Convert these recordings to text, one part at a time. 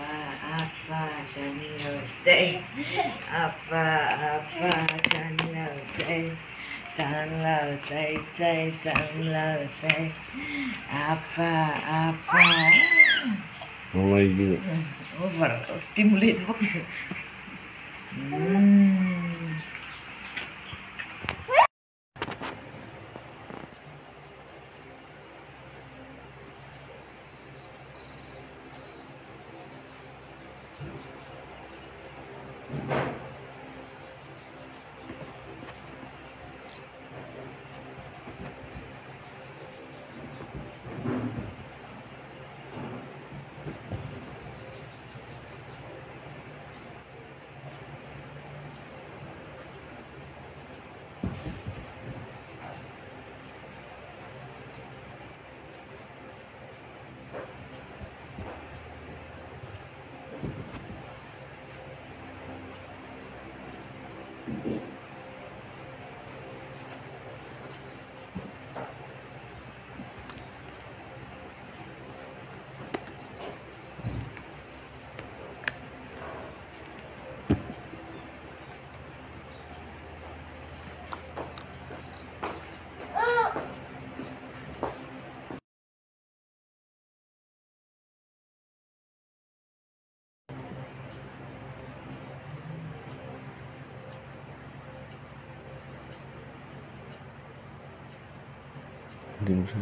apa tanlote, apa tanlote, tanlote, apa. Oh my God. Over, stimulate mo kasi. Hindi mo siya.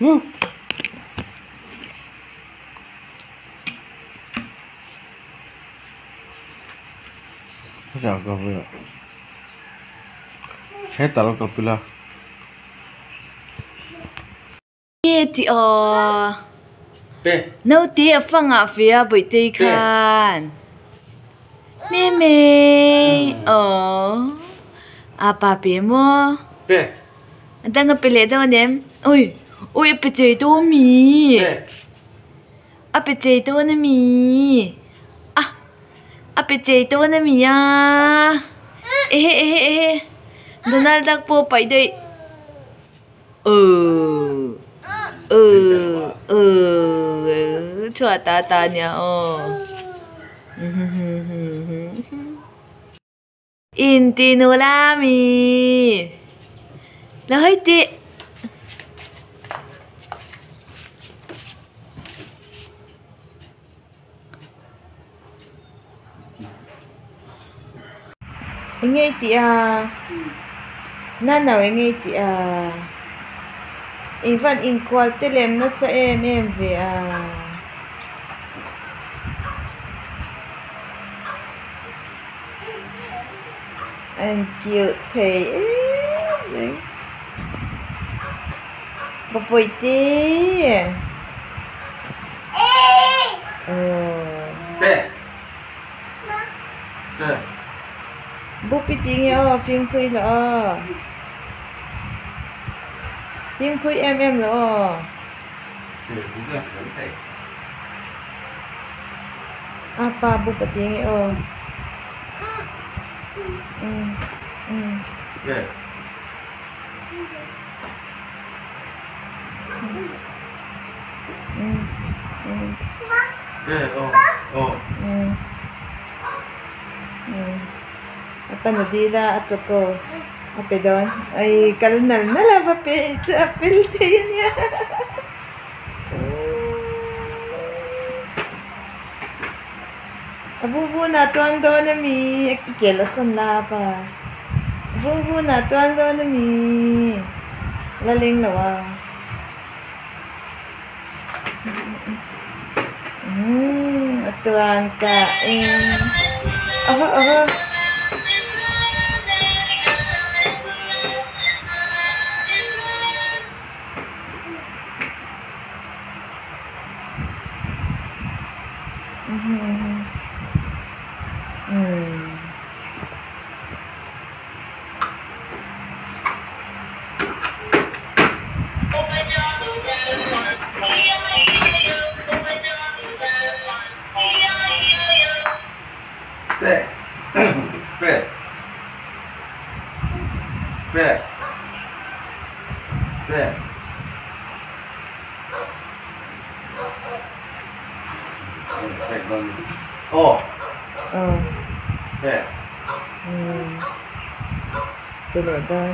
Woo! Sao ka ba? Hey, talo ka pila. Ti Pe. nấu tía phăng à phía buổi tây khan mẹ mẹ à bà bé mua Pe. đang gặp bể đâu ném ôi ôi bể chơi đâu mi à bể chơi đâu nè mi à bể chơi đâu nè mi à Donald Duck po phải đây chua ta nha Inti nulami Lahoy ti ingay ti nanaw ingay ti Ivan inkwal telem na sa MMV and cute tay baboy ti Pe. Pe. bupi tingi phim khuy lo phim khuy em lo Pe, đúng là phấn thầy. apa bupi tingi Pe. Pe, apa nadila at soko ape doon ay kalnal na la pape apil tayo niya abubu na tuang doon na mi ikelasan la pa abubu na tuang doon na mi laling lawa at tuang kain. Aha. Pe. Pe. Pe. Pe. Pe con. Ô. Pe. Pili doon.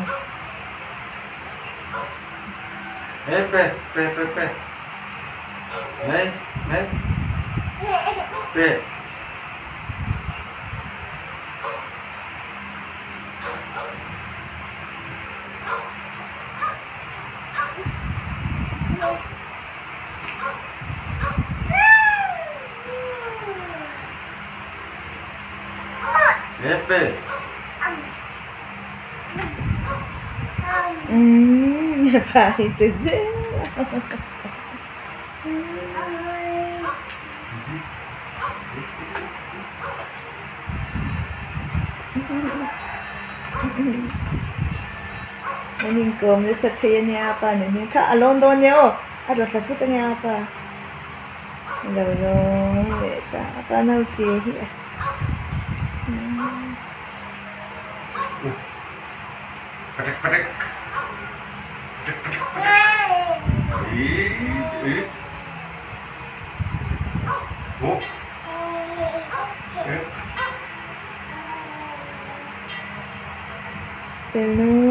Pe. Pe. Này. Pe. Pe. Pahay pa siya. Maning kom na sa tayo niya pa. Ka alon doon niya o. At sa tuta niya pa. Dalong. Eta. Apa na uti. Pedek. Oh. Pero